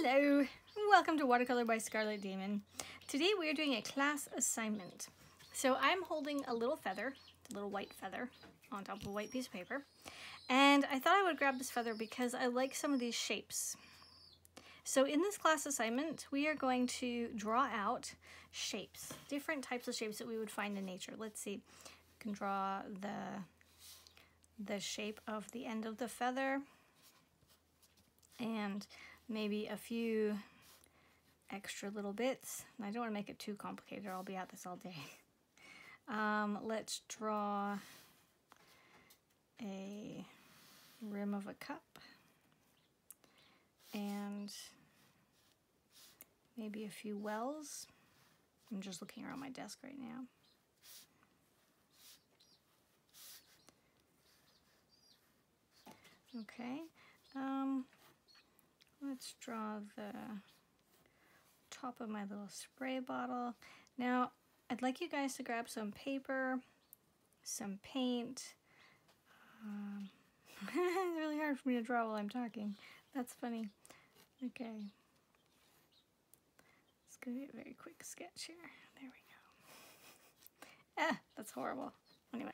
Hello, welcome to Watercolor by Scarlett Damen. Today we are doing a class assignment. So I'm holding a little feather, a little white feather on top of a white piece of paper. And I thought I would grab this feather because I like some of these shapes. So in this class assignment, we are going to draw out shapes, different types of shapes that we would find in nature. Let's see, we can draw the shape of the end of the feather and maybe a few extra little bits. I don't want to make it too complicated or I'll be at this all day. Let's draw a rim of a cup and maybe a few wells. I'm just looking around my desk right now. Okay, let's draw the top of my little spray bottle. Now, I'd like you guys to grab some paper, some paint. It's really hard for me to draw while I'm talking. That's funny. Okay. It's going to be a very quick sketch here. There we go. That's horrible. Anyway.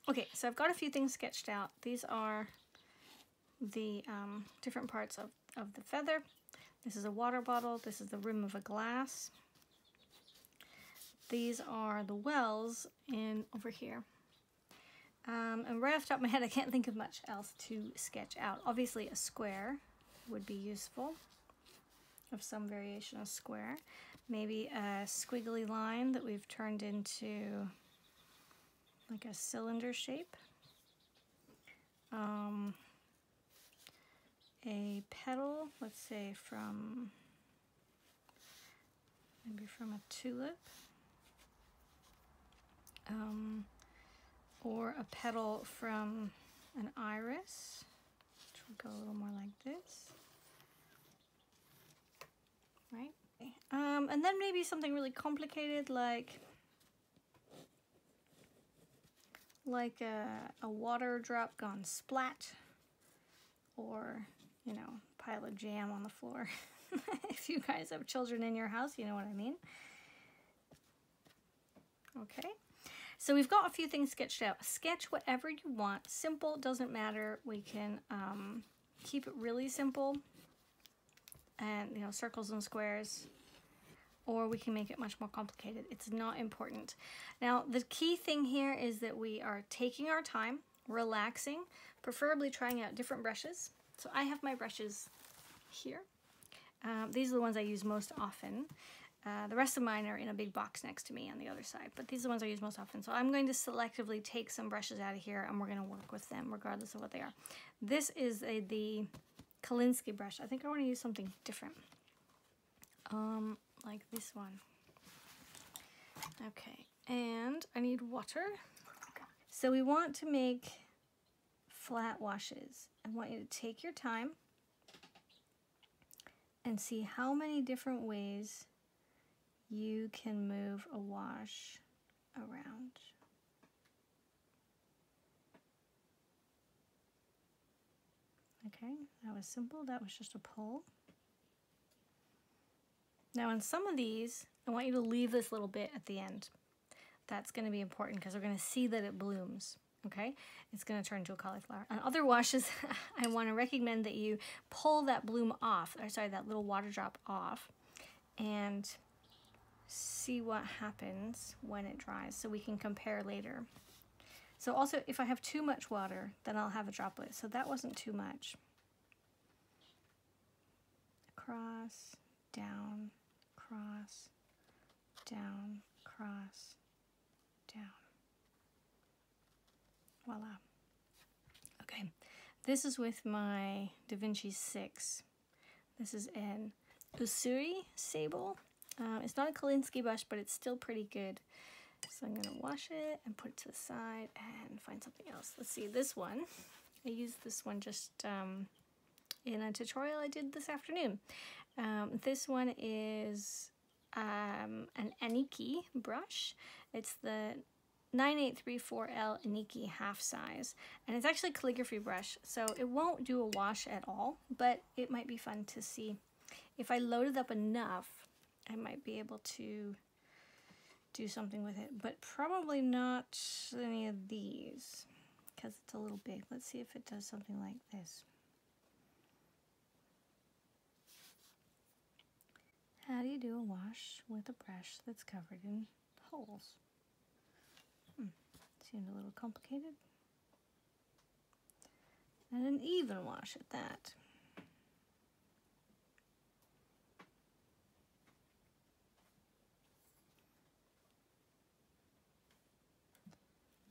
Okay, so I've got a few things sketched out. These are the different parts of the feather. This is a water bottle. This is the rim of a glass. These are the wells in over here. And right off the top of my head, I can't think of much else to sketch out. Obviously, a square would be useful, of some variation of square. Maybe a squiggly line that we've turned into like a cylinder shape. A petal, let's say maybe from a tulip, or a petal from an iris, which will go a little more like this, right? And then maybe something really complicated like a water drop gone splat, or you know, pile of jam on the floor. If you guys have children in your house, you know what I mean. Okay, so we've got a few things sketched out. Sketch whatever you want. Simple, doesn't matter. We can keep it really simple and, you know, circles and squares, or we can make it much more complicated. It's not important. Now, the key thing here is that we are taking our time, relaxing, preferably trying out different brushes. So I have my brushes here. These are the ones I use most often. The rest of mine are in a big box next to me on the other side, but these are the ones I use most often. So I'm going to selectively take some brushes out of here and we're going to work with them regardless of what they are. This is the Kolinsky brush. I think I want to use something different, like this one. Okay, and I need water. So we want to make flat washes. I want you to take your time and see how many different ways you can move a wash around. Okay, that was simple. That was just a pull. Now on some of these, I want you to leave this little bit at the end. That's going to be important because we're going to see that it blooms. Okay, it's going to turn into a cauliflower. On other washes, I want to recommend that you pull that bloom off, or sorry, that little water drop off, and see what happens when it dries so we can compare later. So also, if I have too much water, then I'll have a droplet. So that wasn't too much. Cross, down, cross, down, cross, down. Voila. Okay, this is with my DaVinci 6. This is an Usuri sable. It's not a Kolinsky brush, but it's still pretty good. So I'm gonna wash it and put it to the side and find something else. Let's see, this one. I used this one just in a tutorial I did this afternoon. This one is an Aniki brush. It's the 9834L Aniki half size, and it's actually a calligraphy brush, so it won't do a wash at all, but it might be fun to see If I loaded up enough, I might be able to do something with it, but probably not any of these because it's a little big. Let's see if it does something like this. How do you do a wash with a brush that's covered in holes? Seemed a little complicated. And an even wash at that.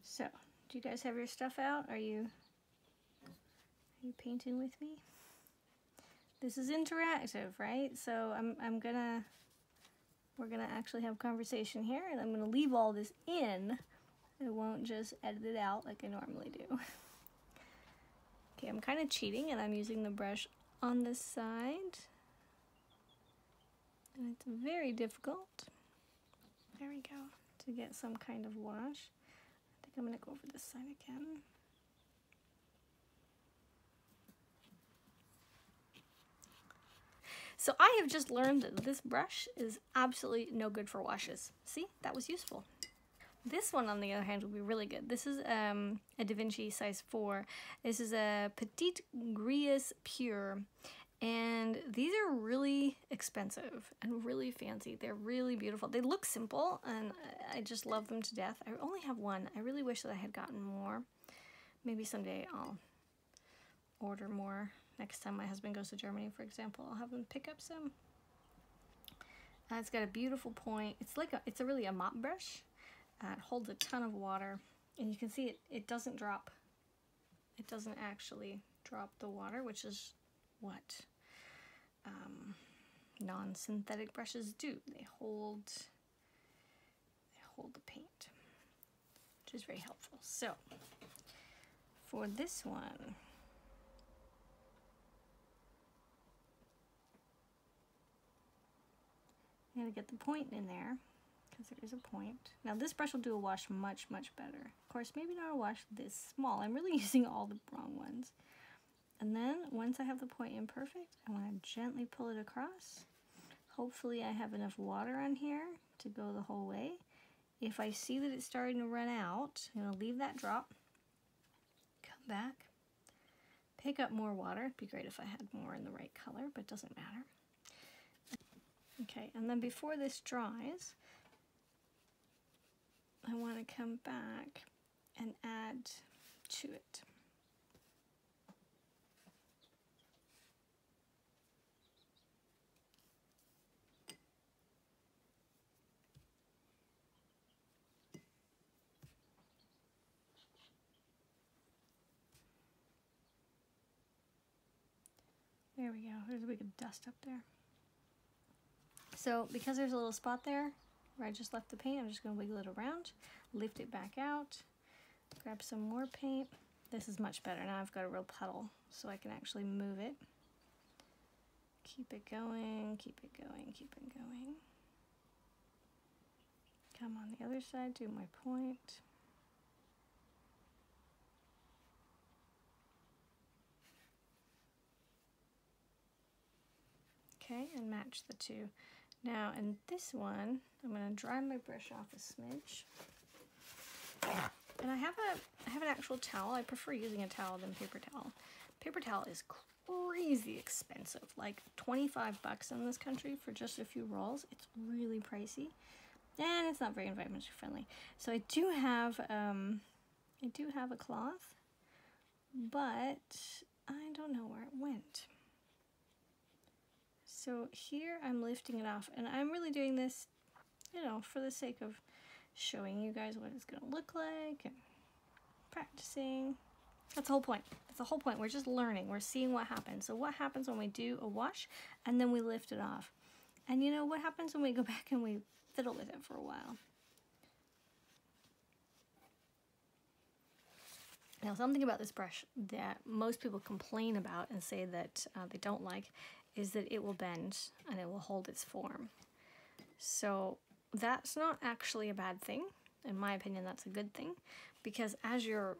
So, do you guys have your stuff out? Are you painting with me? This is interactive, right? So we're gonna actually have conversation here, and I'm gonna leave all this in. I won't just edit it out like I normally do. Okay, I'm kind of cheating, and I'm using the brush on this side. And it's very difficult. There we go, to get some kind of wash. I think I'm gonna go over this side again. So I have just learned that this brush is absolutely no good for washes. See, that was useful. This one, on the other hand, will be really good. This is a DaVinci size 4. This is a Petite Grise Pure. And these are really expensive and really fancy. They're really beautiful. They look simple, and I just love them to death. I only have one. I really wish that I had gotten more. Maybe someday I'll order more. Next time my husband goes to Germany, for example, I'll have him pick up some. It's got a beautiful point. It's really a mop brush. It holds a ton of water, and you can see it doesn't drop. It doesn't actually drop the water, which is what non-synthetic brushes do. They hold the paint, which is very helpful. So for this one, I'm gonna get the point in there, because there is a point. Now this brush will do a wash much, much better. Of course, maybe not a wash this small. I'm really using all the wrong ones. And then once I have the point in perfect, I want to gently pull it across. Hopefully I have enough water on here to go the whole way. If I see that it's starting to run out, I'm going to leave that drop, come back, pick up more water. It'd be great if I had more in the right color, but it doesn't matter. Okay, and then before this dries, I want to come back and add to it. There we go. There's a big dust up there. So because there's a little spot there where I just left the paint, I'm just going to wiggle it around, lift it back out, grab some more paint. This is much better. Now I've got a real puddle, so I can actually move it. Keep it going, keep it going, keep it going. Come on the other side, do my point. Okay, and match the two. Now in this one, I'm going to dry my brush off a smidge. And I have an actual towel. I prefer using a towel than paper towel. Paper towel is crazy expensive, like 25 bucks in this country for just a few rolls. It's really pricey, and it's not very environmentally friendly. So I do have a cloth, but I don't know where it went. So here I'm lifting it off, and I'm really doing this, you know, for the sake of showing you guys what it's going to look like and practicing. That's the whole point. That's the whole point. We're just learning. We're seeing what happens. So what happens when we do a wash and then we lift it off? And you know what happens when we go back and we fiddle with it for a while? Now, something about this brush that most people complain about and say that they don't like is that it will bend and it will hold its form. So that's not actually a bad thing. In my opinion, that's a good thing, because as you're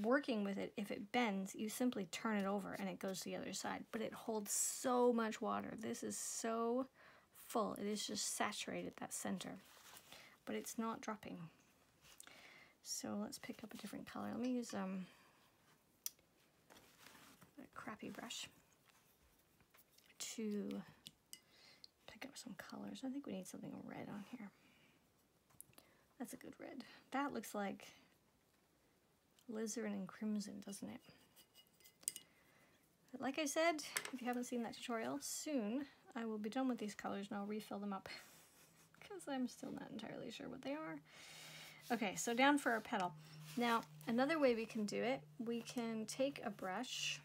working with it, if it bends, you simply turn it over and it goes to the other side. But it holds so much water. This is so full. It is just saturated, that center. But it's not dropping. So let's pick up a different color. Let me use a crappy brush to pick up some colors. I think we need something red on here. That's a good red. That looks like alizarin and crimson, doesn't it? But like I said, if you haven't seen that tutorial, soon I will be done with these colors and I'll refill them up because I'm still not entirely sure what they are. Okay, so down for our petal. Now, another way we can do it, we can take a brush.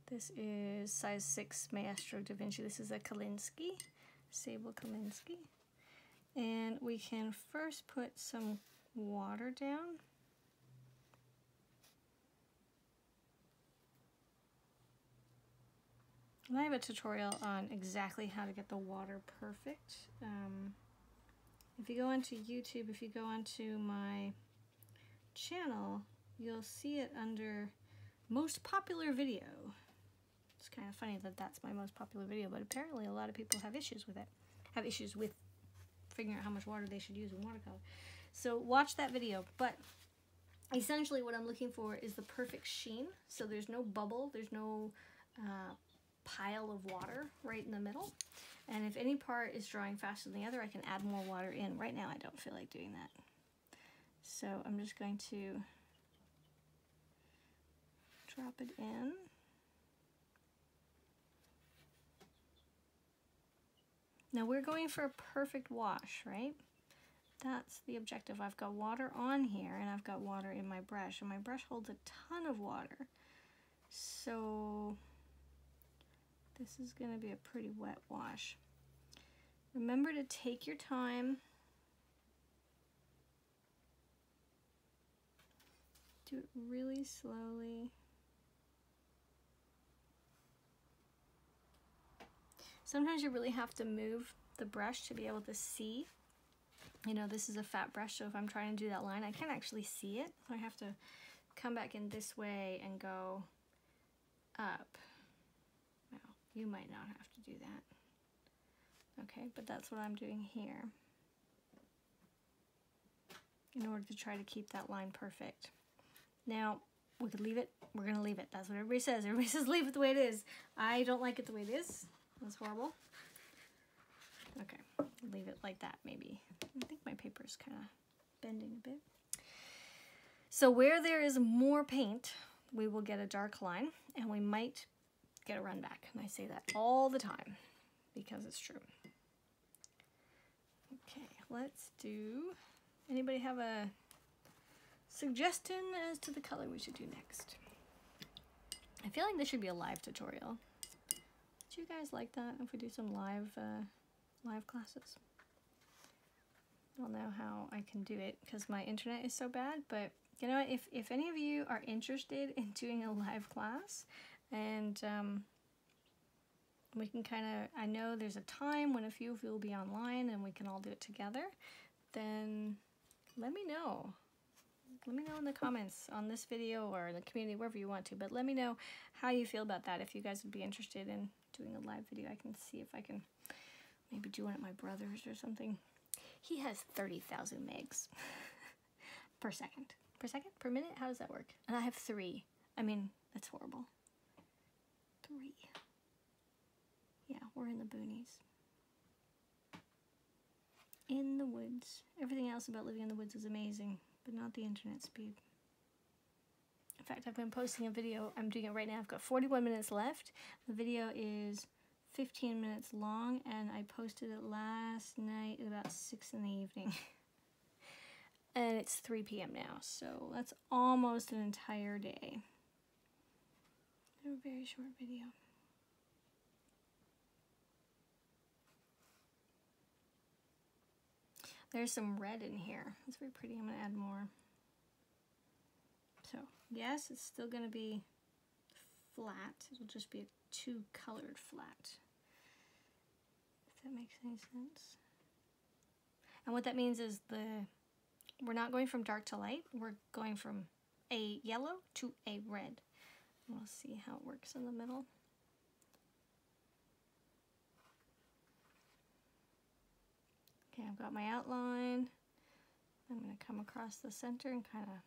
This is size 6 Maestro DaVinci. This is a Kalinsky, Sable Kalinsky. And we can first put some water down. And I have a tutorial on exactly how to get the water perfect. If you go onto YouTube, if you go onto my channel, you'll see it under most popular video. It's kind of funny that that's my most popular video, but apparently a lot of people have issues with it. Have issues with figuring out how much water they should use in watercolor. So watch that video, but essentially what I'm looking for is the perfect sheen. So there's no bubble, there's no pile of water right in the middle. And if any part is drying faster than the other, I can add more water in. Right now I don't feel like doing that. So I'm just going to drop it in. Now we're going for a perfect wash, right? That's the objective. I've got water on here and I've got water in my brush, and my brush holds a ton of water. So this is going to be a pretty wet wash. Remember to take your time. Do it really slowly. Sometimes you really have to move the brush to be able to see. You know, this is a fat brush, so if I'm trying to do that line, I can't actually see it. So I have to come back in this way and go up. Well, you might not have to do that. Okay, but that's what I'm doing here in order to try to keep that line perfect. Now, we could leave it. We're going to leave it. That's what everybody says. Everybody says leave it the way it is. I don't like it the way it is. That's horrible. Okay, leave it like that maybe. I think my paper is kind of bending a bit. So where there is more paint, we will get a dark line, and we might get a run back. And I say that all the time because it's true. Okay, let's do, anybody have a suggestion as to the color we should do next? I feel like this should be a live tutorial. Do you guys like that if we do some live classes? I don't know how I can do it because my internet is so bad, but you know, if any of you are interested in doing a live class, and we can kind of, I know there's a time when a few of you will be online and we can all do it together, then let me know. Let me know in the comments on this video or in the community, wherever you want to, but let me know how you feel about that. If you guys would be interested in doing a live video, I can see if I can maybe do one at my brother's or something. He has 30,000 megs per second. Per second? Per minute? How does that work? And I have 3. I mean, that's horrible. 3. Yeah, we're in the boonies. In the woods. Everything else about living in the woods is amazing, but not the internet speed. In fact, I've been posting a video. I'm doing it right now. I've got 41 minutes left. The video is 15 minutes long, and I posted it last night at about 6 in the evening. And it's 3 p.m. now, so that's almost an entire day. A very short video. There's some red in here. It's very pretty. I'm going to add more. So, yes, it's still going to be flat. It'll just be a 2-colored flat. If that makes any sense. And what that means is we're not going from dark to light. We're going from a yellow to a red. We'll see how it works in the middle. Okay, I've got my outline. I'm going to come across the center and kind of,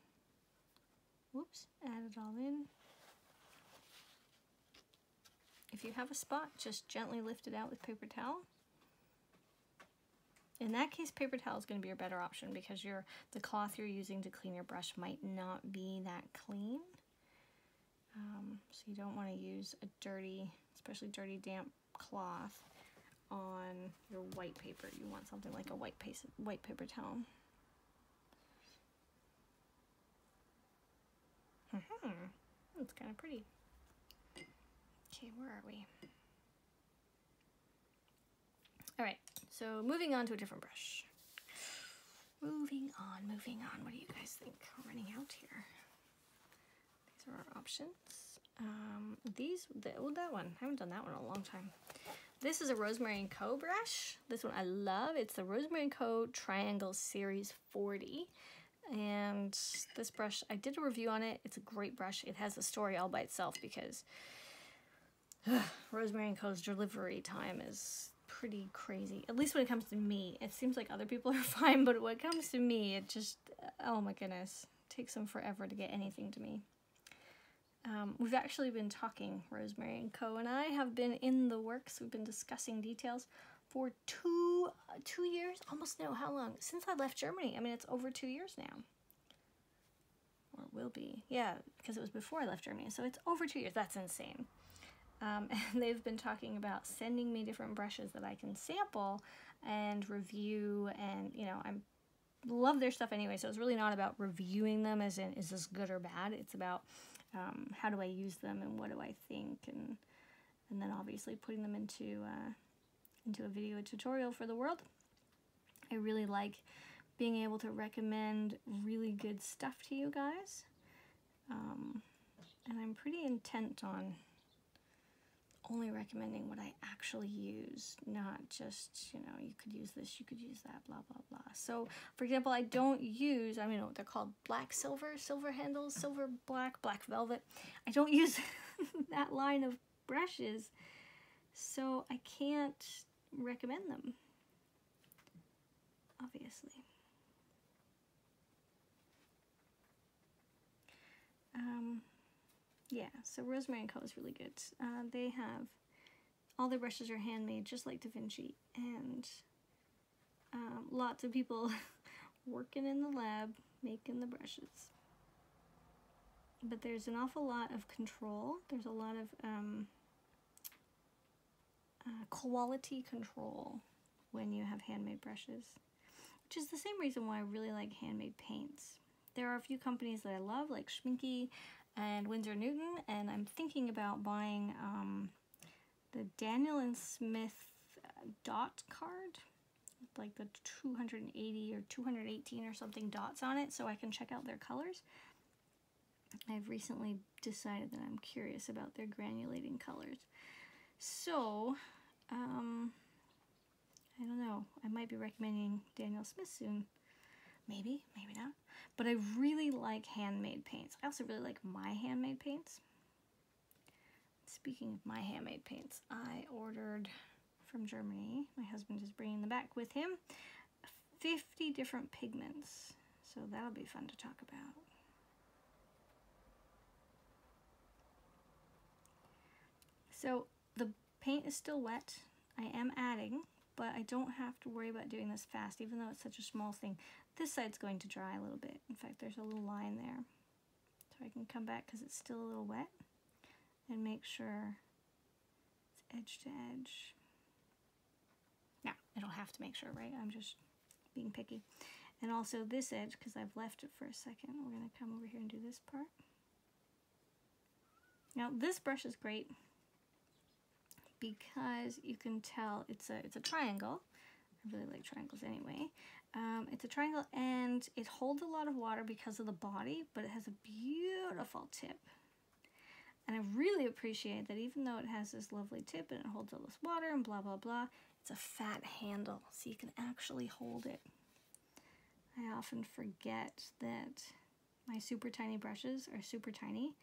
whoops, add it all in. If you have a spot, just gently lift it out with paper towel. In that case, paper towel is going to be your better option because the cloth you're using to clean your brush might not be that clean. So you don't want to use a dirty, especially dirty, damp cloth on your white paper. You want something like a white paper towel. That's kind of pretty. Okay, where are we? All right, so moving on to a different brush. Moving on. What do you guys think? We're running out here. These are our options. That one. I haven't done that one in a long time. This is a Rosemary & Co. brush. This one I love. It's the Rosemary & Co. Triangle Series 40. And this brush, I did a review on it. It's a great brush. It has a story all by itself because Rosemary & Co.'s delivery time is pretty crazy. At least when it comes to me. It seems like other people are fine, but when it comes to me, it just, oh my goodness, it takes them forever to get anything to me. We've actually been talking, Rosemary & Co. and I have been in the works. We've been discussing details for two years, almost no, how long? Since I left Germany. I mean, it's over 2 years now. Or it will be. Yeah, because it was before I left Germany. So it's over 2 years. That's insane. And they've been talking about sending me different brushes that I can sample and review, and, you know, I love their stuff anyway, so it's really not about reviewing them as in, is this good or bad? It's about how do I use them and what do I think, and then obviously putting them into a video tutorial for the world. I really like being able to recommend really good stuff to you guys, and I'm pretty intent on only recommending what I actually use, not just, you know, you could use this, you could use that, blah, blah, blah. So, for example, I don't use, I don't know what they're called, black silver, silver handles, silver black, black velvet. I don't use that line of brushes, so I can't recommend them, obviously. Yeah, so Rosemary & Co. is really good. They have, all their brushes are handmade, just like DaVinci, and lots of people working in the lab, making the brushes. But there's an awful lot of control. There's a lot of quality control when you have handmade brushes, which is the same reason why I really like handmade paints. There are a few companies that I love, like Schmincke and Winsor Newton, and I'm thinking about buying the Daniel & Smith dot card, like the 280 or 218 or something dots on it, so I can check out their colors. I've recently decided that I'm curious about their granulating colors. So, I don't know, I might be recommending Daniel Smith soon. Maybe, maybe not. But I really like handmade paints. I also really like my handmade paints. Speaking of my handmade paints, I ordered from Germany, my husband is bringing them back with him, 50 different pigments. So that'll be fun to talk about. So the paint is still wet. I am adding, but I don't have to worry about doing this fast, even though it's such a small thing. This side's going to dry a little bit. In fact, there's a little line there. So I can come back because it's still a little wet and make sure it's edge to edge. Now, I don't have to make sure, right? I'm just being picky. And also this edge, because I've left it for a second, we're going to come over here and do this part. Now, this brush is great because you can tell it's a triangle. I really like triangles anyway. It's a triangle and it holds a lot of water because of the body, but it has a beautiful tip. And I really appreciate that even though it has this lovely tip and it holds all this water and blah, blah, blah, it's a fat handle, so you can actually hold it. I often forget that My super tiny brushes are super tiny,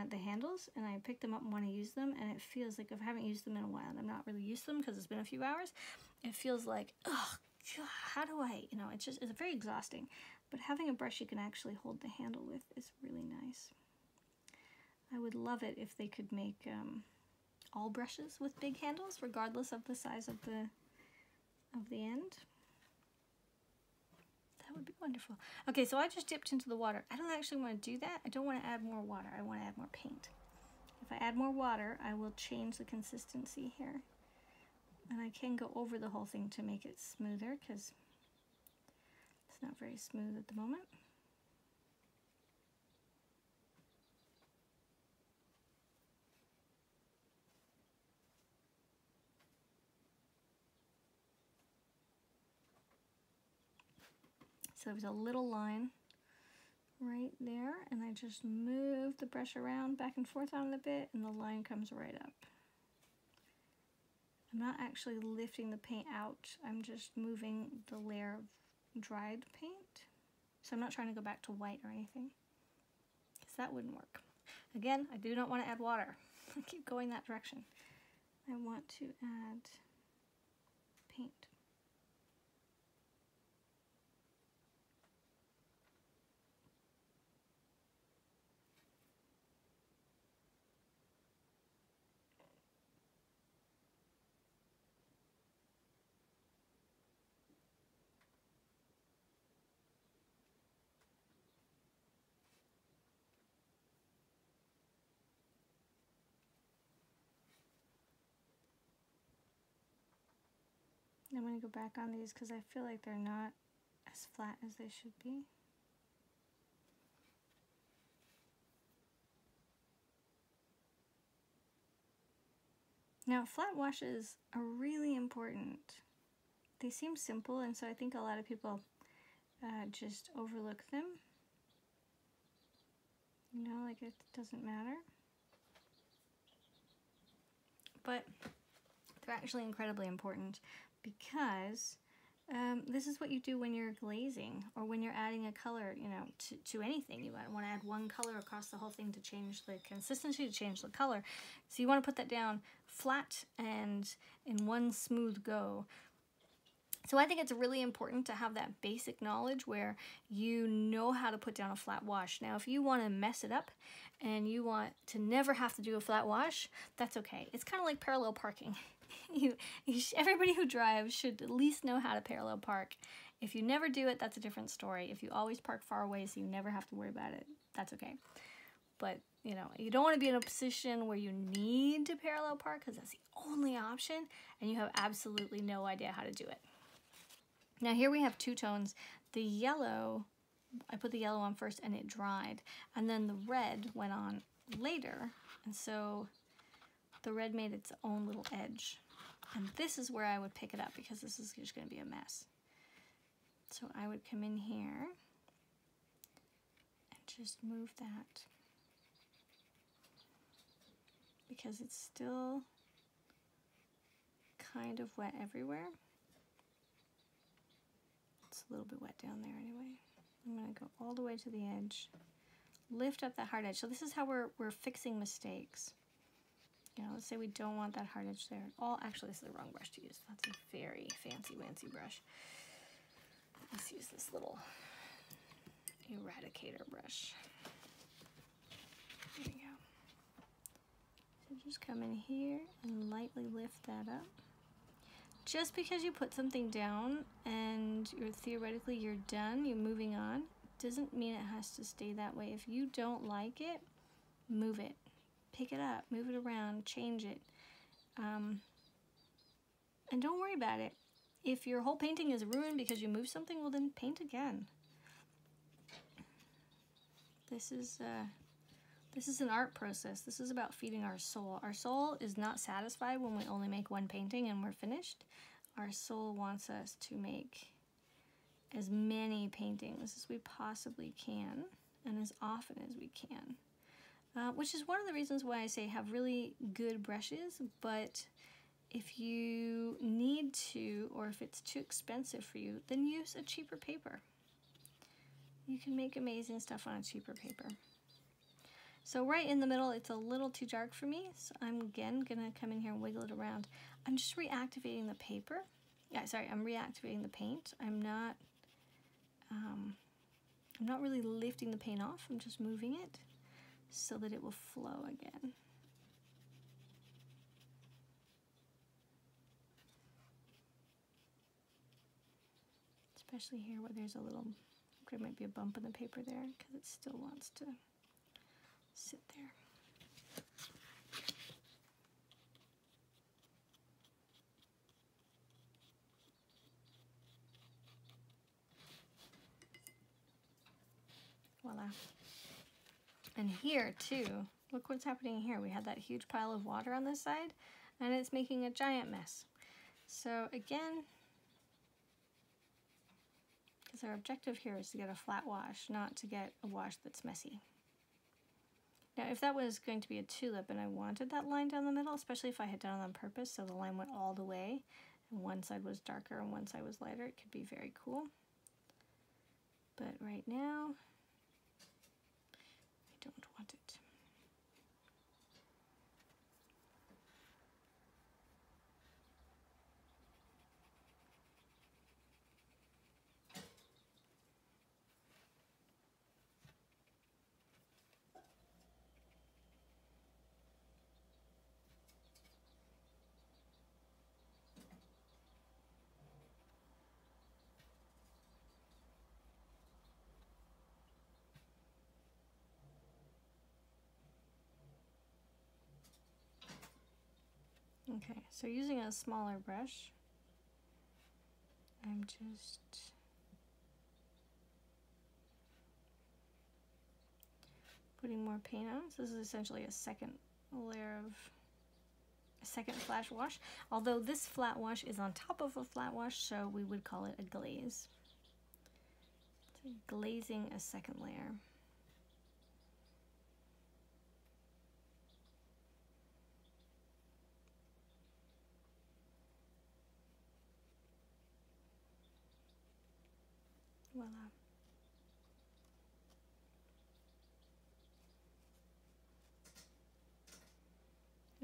the handles, and I pick them up and want to use them, and it feels like if I haven't used them in a while and I'm not really used to them because it's been a few hours, it feels like, oh God, how do I, you know, it's very exhausting. But having a brush you can actually hold the handle with is really nice. I would love it if they could make all brushes with big handles, regardless of the size of the end. That would be wonderful. Okay, so I just dipped into the water. I don't actually want to do that. I don't want to add more water. I want to add more paint. If I add more water, I will change the consistency here. And I can go over the whole thing to make it smoother because it's not very smooth at the moment. So there's a little line right there, and I just move the brush around back and forth on it a bit, and the line comes right up. I'm not actually lifting the paint out, I'm just moving the layer of dried paint. So I'm not trying to go back to white or anything, because that wouldn't work. Again, I do not want to add water. I keep going that direction. I want to add paint. I'm going to go back on these because I feel like they're not as flat as they should be. Now, flat washes are really important. They seem simple, and so I think a lot of people just overlook them. You know, like it doesn't matter. But they're actually incredibly important because this is what you do when you're glazing or when you're adding a color, you know, to anything. You want to add one color across the whole thing to change the consistency, to change the color. So you want to put that down flat and in one smooth go. So I think it's really important to have that basic knowledge where you know how to put down a flat wash. Now, if you want to mess it up and you want to never have to do a flat wash, that's okay. It's kind of like parallel parking. Everybody who drives should at least know how to parallel park. If you never do it, that's a different story. If you always park far away so you never have to worry about it, that's okay. But, you know, you don't want to be in a position where you need to parallel park because that's the only option and you have absolutely no idea how to do it. Now here we have two tones. The yellow, I put the yellow on first and it dried, and then the red went on later, and so the red made its own little edge. And this is where I would pick it up because this is just going to be a mess. So I would come in here and just move that because it's still kind of wet everywhere. It's a little bit wet down there anyway. I'm going to go all the way to the edge, lift up that hard edge. So this is how we're fixing mistakes. You know, let's say we don't want that hard edge there at all. Actually, this is the wrong brush to use. That's a very fancy brush. Let's use this little eradicator brush. There we go. So just come in here and lightly lift that up. Just because you put something down and theoretically you're done, you're moving on, doesn't mean it has to stay that way. If you don't like it, move it. Pick it up, move it around, change it. And don't worry about it. If your whole painting is ruined because you moved something, well then paint again. This is an art process. This is about feeding our soul. Our soul is not satisfied when we only make one painting and we're finished. Our soul wants us to make as many paintings as we possibly can and as often as we can. Which is one of the reasons why I say have really good brushes, but if you need to, or if it's too expensive for you, then use a cheaper paper. you can make amazing stuff on a cheaper paper. So right in the middle, it's a little too dark for me, so I'm again gonna come in here and wiggle it around. I'm just reactivating the paper. Yeah, sorry, I'm reactivating the paint. I'm not really lifting the paint off. I'm just moving it so that it will flow again. Especially here where there's a little, there might be a bump in the paper there because it still wants to sit there. Voila. And here too, look what's happening here. We had that huge pile of water on this side and it's making a giant mess. So again, because our objective here is to get a flat wash, not to get a wash that's messy. Now if that was going to be a tulip and I wanted that line down the middle, especially if I had done it on purpose so the line went all the way and one side was darker and one side was lighter, it could be very cool. But right now, I don't want it. Okay, so using a smaller brush, I'm just putting more paint on. So this is essentially a second layer of a second flat wash, although this flat wash is on top of a flat wash, so we would call it a glaze. So glazing a second layer. Voila.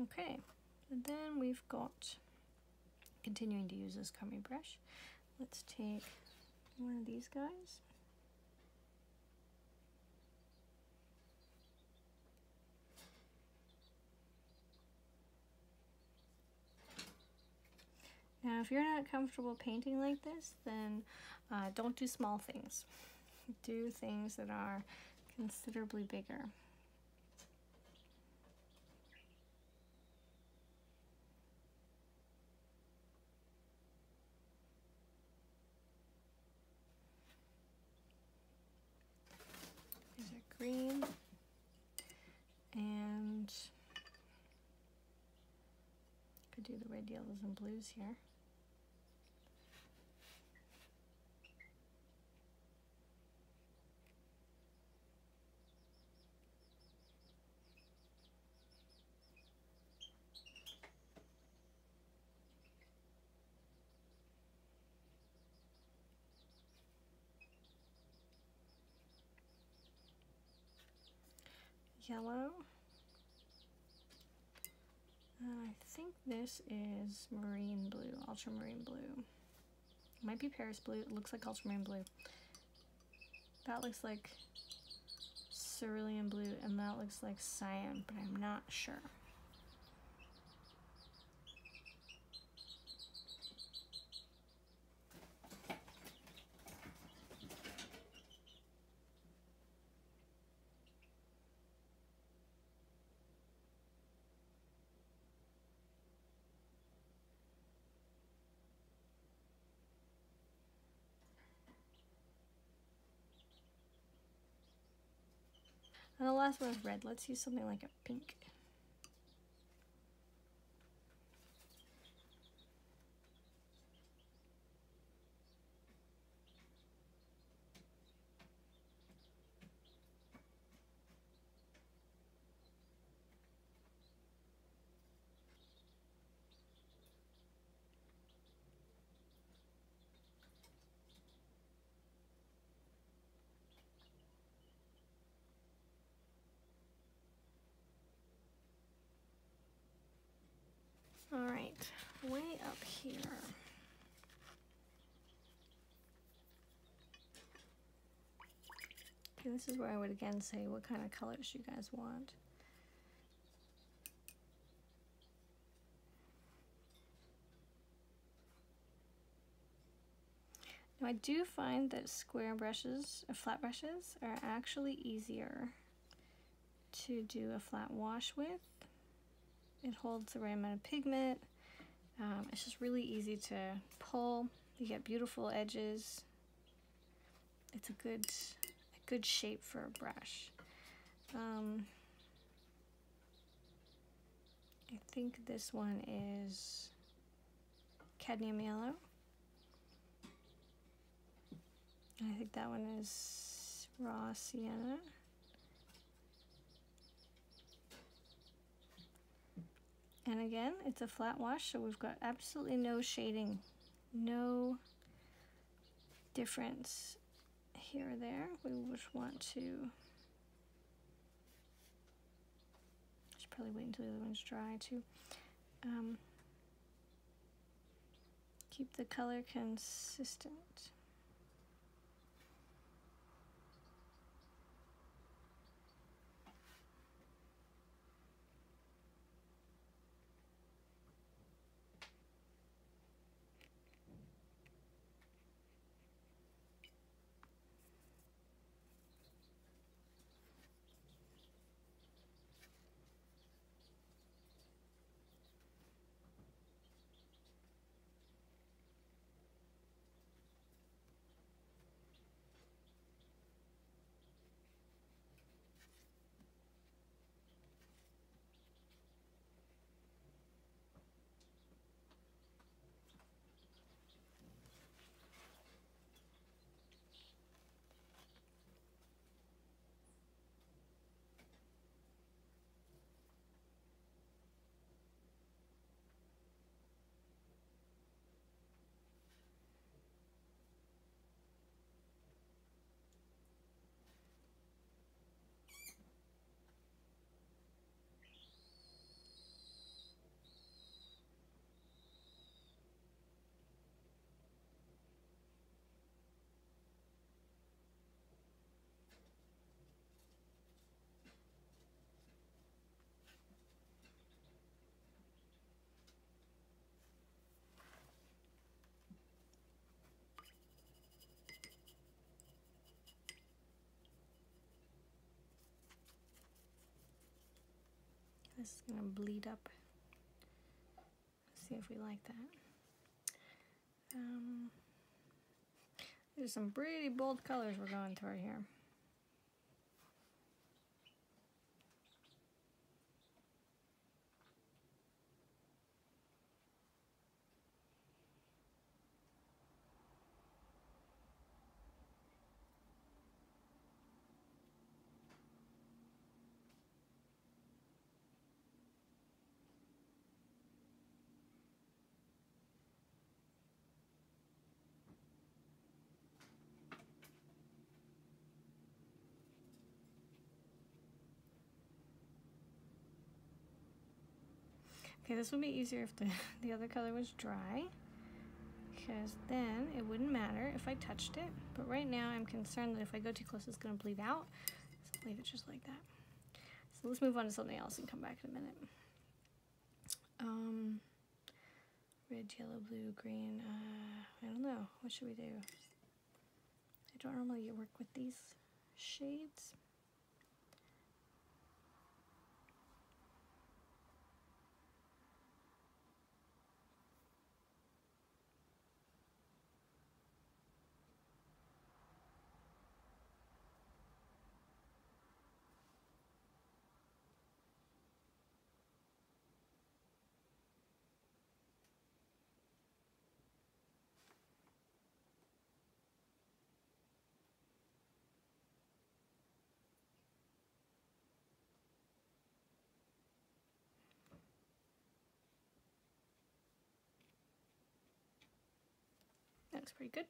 Okay, and then we've got, continuing to use this crummy brush, let's take one of these guys. Now if you're not comfortable painting like this, then don't do small things. Do things that are considerably bigger. These are green, and could do the red, yellows, and blues here. Yellow. I think this is marine blue, ultramarine blue. It might be Paris blue. It looks like ultramarine blue. That looks like cerulean blue, and that looks like cyan, but I'm not sure. And the last one is red. Let's use something like a pink. All right, way up here. Okay, this is where I would again say what kind of colors you guys want. Now I do find that square brushes, or flat brushes, are actually easier to do a flat wash with. It holds the right amount of pigment. It's just really easy to pull. You get beautiful edges. It's a good shape for a brush. I think this one is cadmium yellow. I think that one is raw sienna. And again, it's a flat wash, so we've got absolutely no shading, no difference here or there. We just want to, should probably wait until the other one's dry too. Keep the color consistent. This is gonna bleed up. Let's see if we like that. There's some pretty bold colors we're going through here. Okay, this would be easier if the other color was dry, because then it wouldn't matter if I touched it. But right now I'm concerned that if I go too close it's going to bleed out. So I'll leave it just like that. So let's move on to something else and come back in a minute. Red, yellow, blue, green, I don't know. What should we do? I don't normally work with these shades. That looks pretty good.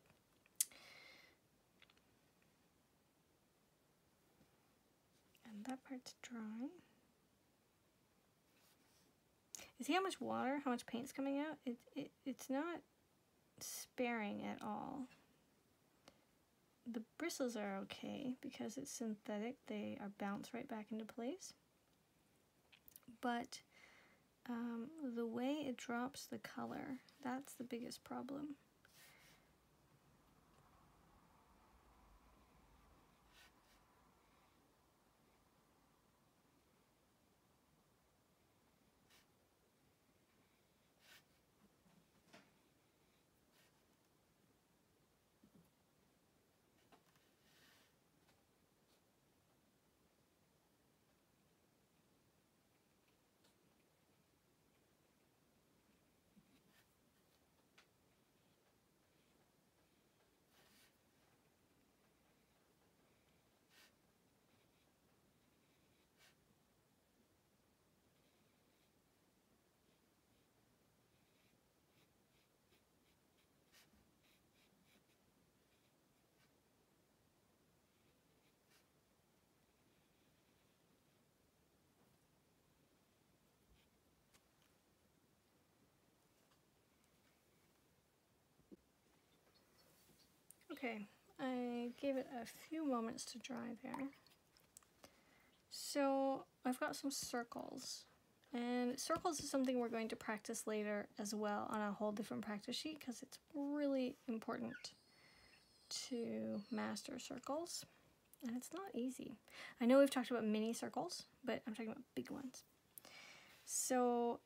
And that part's dry. You see how much water, how much paint's coming out? It's not sparing at all. The bristles are okay because it's synthetic. They are bounced right back into place. But the way it drops the color, that's the biggest problem. Okay, I gave it a few moments to dry there. So I've got some circles, and circles is something we're going to practice later as well on a whole different practice sheet because it's really important to master circles, and it's not easy. I know we've talked about mini circles, but I'm talking about big ones. So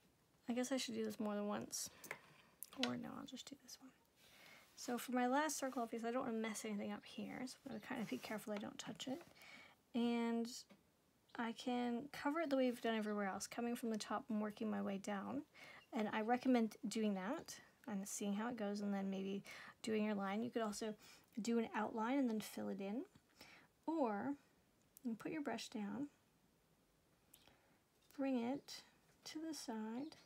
I guess I should do this more than once, or no, I'll just do this one. So for my last circle, obviously I don't want to mess anything up here, so I'm going to kind of be careful I don't touch it. And I can cover it the way we've done everywhere else, coming from the top and working my way down. And I recommend doing that and seeing how it goes, and then maybe doing your line. You could also do an outline and then fill it in. Or you put your brush down, bring it to the side,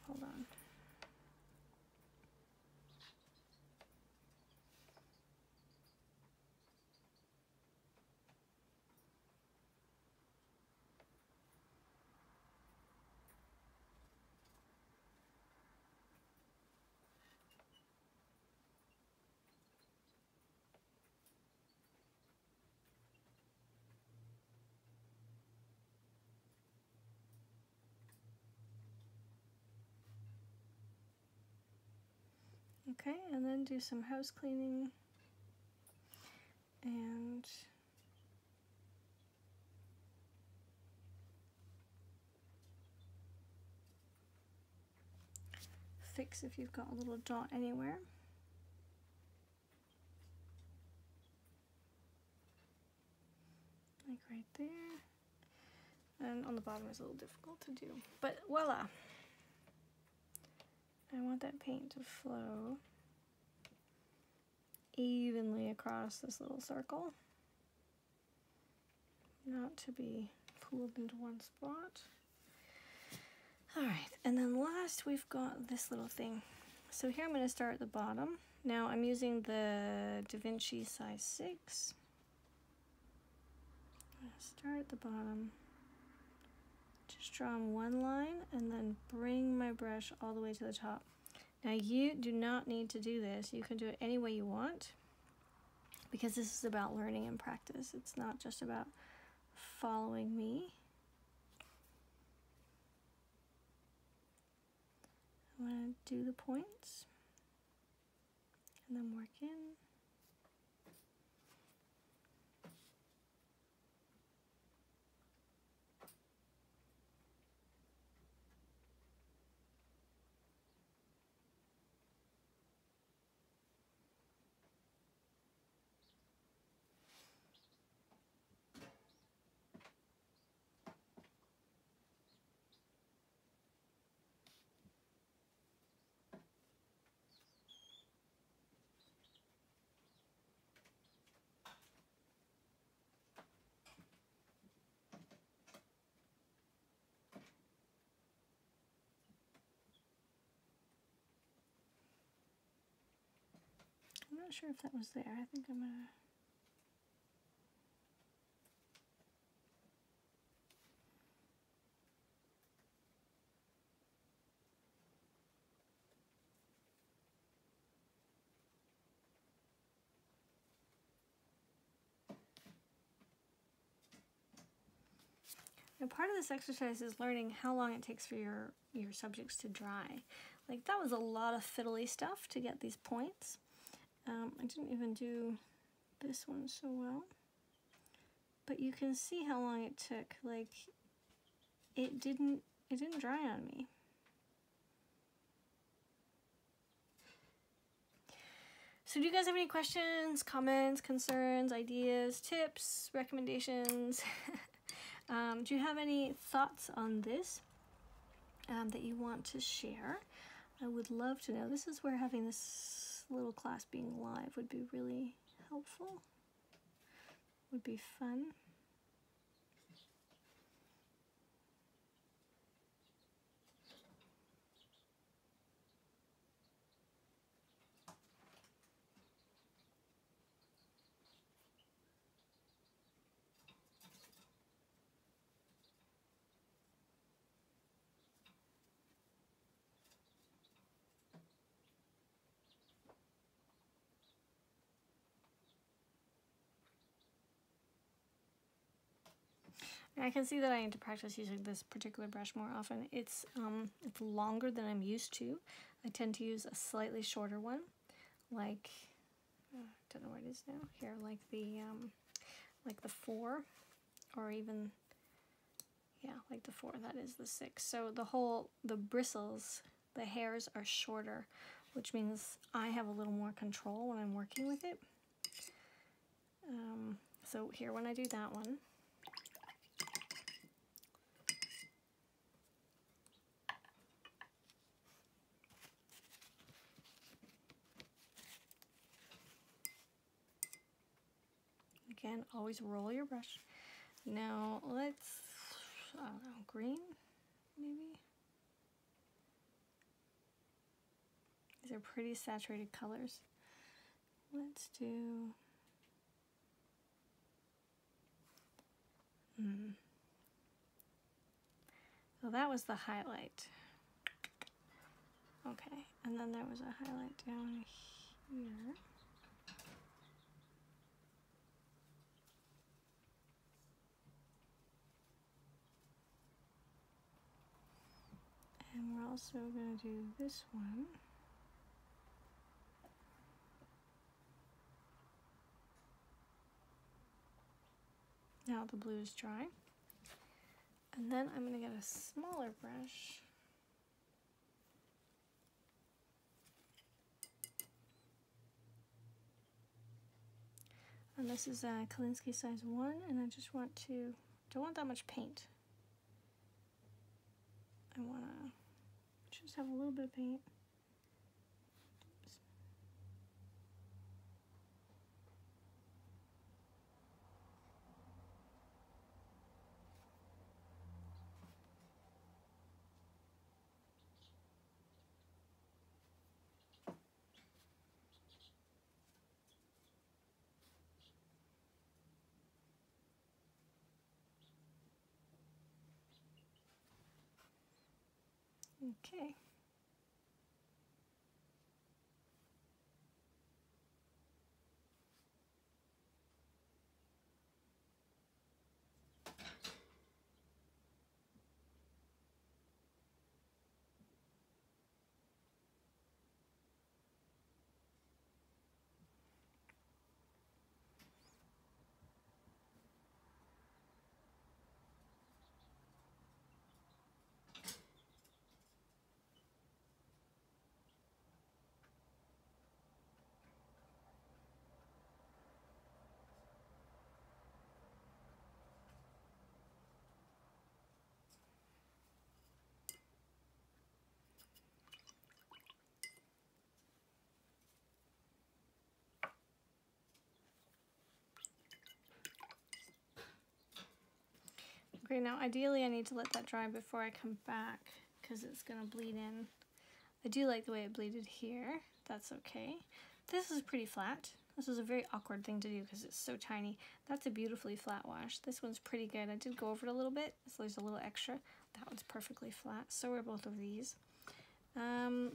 hold on. Okay, and then do some house cleaning and fix if you've got a little dot anywhere. Like right there. And on the bottom is a little difficult to do. But voila! I want that paint to flow evenly across this little circle, not to be pooled into one spot. Alright, and then last we've got this little thing. So here I'm going to start at the bottom. Now I'm using the DaVinci size 6. I'm going to start at the bottom. Just draw on one line and then bring my brush all the way to the top. Now you do not need to do this. You can do it any way you want because this is about learning and practice. It's not just about following me. I want to do the points and then work in. not sure if that was there. I think I'm gonna... Now, part of this exercise is learning how long it takes for your subjects to dry. Like, that was a lot of fiddly stuff to get these points. I didn't even do this one so well. But you can see how long it took. Like, it didn't dry on me. So do you guys have any questions, comments, concerns, ideas, tips, recommendations? Do you have any thoughts on this that you want to share? I would love to know. This is where having this little class being live would be really helpful. Would be fun. I can see that I need to practice using this particular brush more often. It's longer than I'm used to. I tend to use a slightly shorter one, like I don't know where it is now. Here, like the 4, or even like the 4. That is the 6. So the bristles, the hairs are shorter, which means I have a little more control when I'm working with it. So here, when I do that one. Again, always roll your brush. Now let's, I don't know, green, maybe? These are pretty saturated colors. Let's do, well, that was the highlight. Okay, and then there was a highlight down here. And we're also going to do this one. Now the blue is dry. And then I'm going to get a smaller brush. And this is a Kolinsky size 1, and I just want to, don't want that much paint. I want to just have a little bit of paint. Okay. Okay, now ideally I need to let that dry before I come back because it's going to bleed in. I do like the way it bleeded here. That's okay. This is pretty flat. This is a very awkward thing to do because it's so tiny. That's a beautifully flat wash. This one's pretty good. I did go over it a little bit, so there's a little extra. That one's perfectly flat. So are both of these.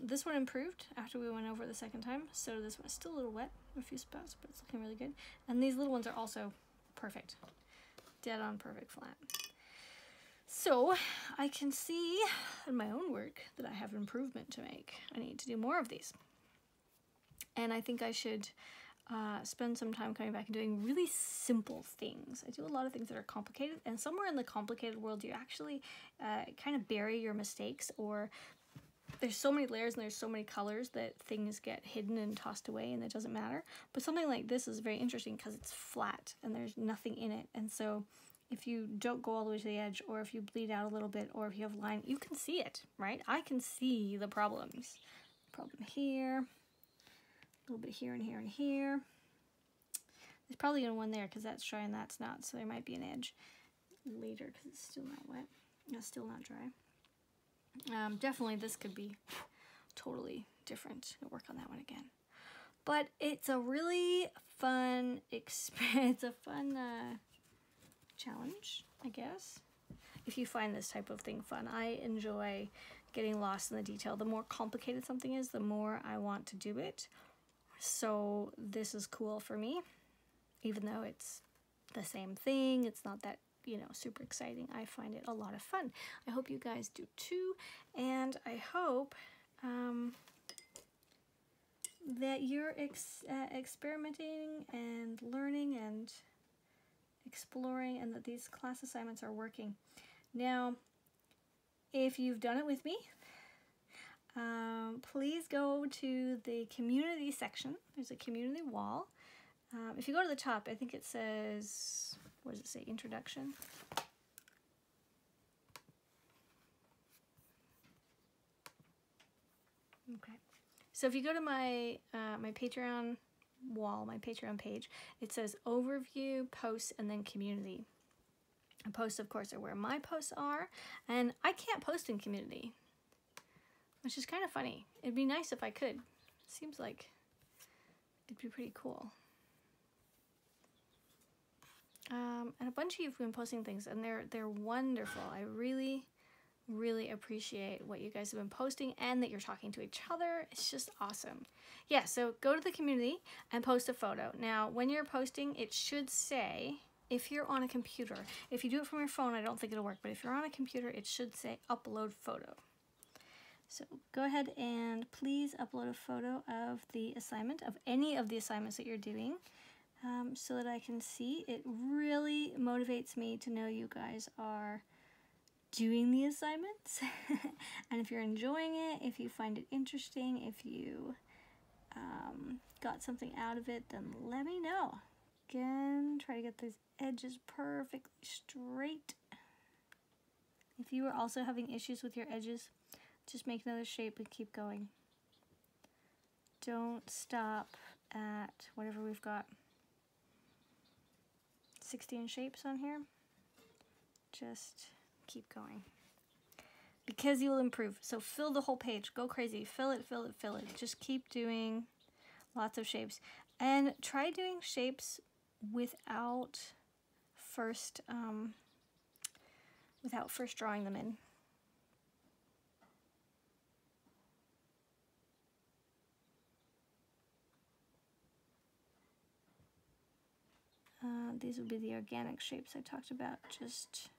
This one improved after we went over it the second time. So this one is still a little wet in a few spots, but it's looking really good. And these little ones are also perfect. Dead on perfect flat. So I can see in my own work that I have improvement to make. I need to do more of these. And I think I should spend some time coming back and doing really simple things. I do a lot of things that are complicated, and somewhere in the complicated world you actually kind of bury your mistakes, or there's so many layers and there's so many colors that things get hidden and tossed away and it doesn't matter. But something like this is very interesting because it's flat and there's nothing in it, and so if you don't go all the way to the edge, or if you bleed out a little bit, or if you have line, you can see it, right? I can see the problems. Problem here, a little bit here and here and here. There's probably one there because that's dry and that's not, so there might be an edge later because it's still not wet. It's still not dry. Definitely this could be totally different. I'll work on that one again. But it's a really fun experience. It's a fun challenge, I guess, if you find this type of thing fun. I enjoy getting lost in the detail. The more complicated something is, the more I want to do it. So this is cool for me, even though it's the same thing. It's not that, you know, super exciting. I find it a lot of fun. I hope you guys do too, and I hope that you're experimenting and learning and exploring, and that these class assignments are working. Now, if you've done it with me, please go to the community section. There's a community wall. If you go to the top, I think it says, what does it say, introduction? Okay. So if you go to my my Patreon wall, my Patreon page, it says overview, posts, and then community. And posts, of course, are where my posts are, and I can't post in community, which is kind of funny. It'd be nice if I could. Seems like it'd be pretty cool. And a bunch of you have been posting things, and they're wonderful. I really appreciate what you guys have been posting, and that you're talking to each other. It's just awesome. Yeah, so go to the community and post a photo. Now, when you're posting, it should say, if you're on a computer, if you do it from your phone, I don't think it'll work, but if you're on a computer, it should say upload photo. So go ahead and please upload a photo of the assignment, of any of the assignments that you're doing, so that I can see. It really motivates me to know you guys are doing the assignments. And if you're enjoying it, if you find it interesting, if you got something out of it, then let me know. Again, try to get these edges perfectly straight. If you are also having issues with your edges, just make another shape and keep going. Don't stop at whatever we've got. 16 shapes on here. Just keep going, because you will improve. So fill the whole page, go crazy, fill it, fill it, fill it. Just keep doing lots of shapes, and try doing shapes without first drawing them in. These would be the organic shapes I talked about just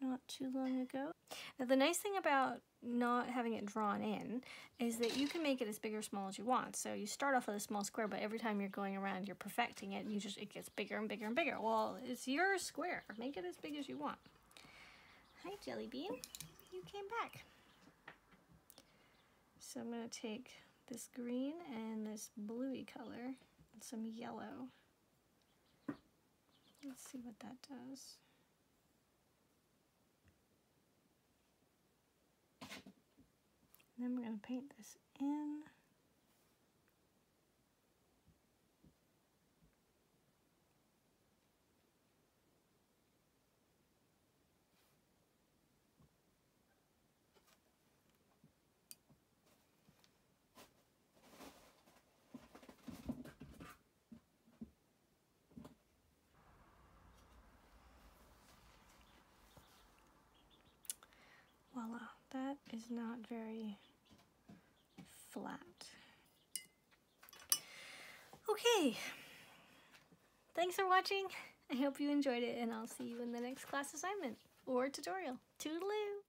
not too long ago. Now, the nice thing about not having it drawn in is that you can make it as big or small as you want. So you start off with a small square, but every time you're going around, you're perfecting it, and it gets bigger and bigger and bigger. Well, it's your square. Make it as big as you want. Hi, Jelly Bean. You came back. So I'm going to take this green and this bluey color and some yellow. Let's see what that does. And then we're going to paint this in. is not very flat. Okay, thanks for watching. I hope you enjoyed it, and I'll see you in the next class assignment or tutorial. Toodaloo!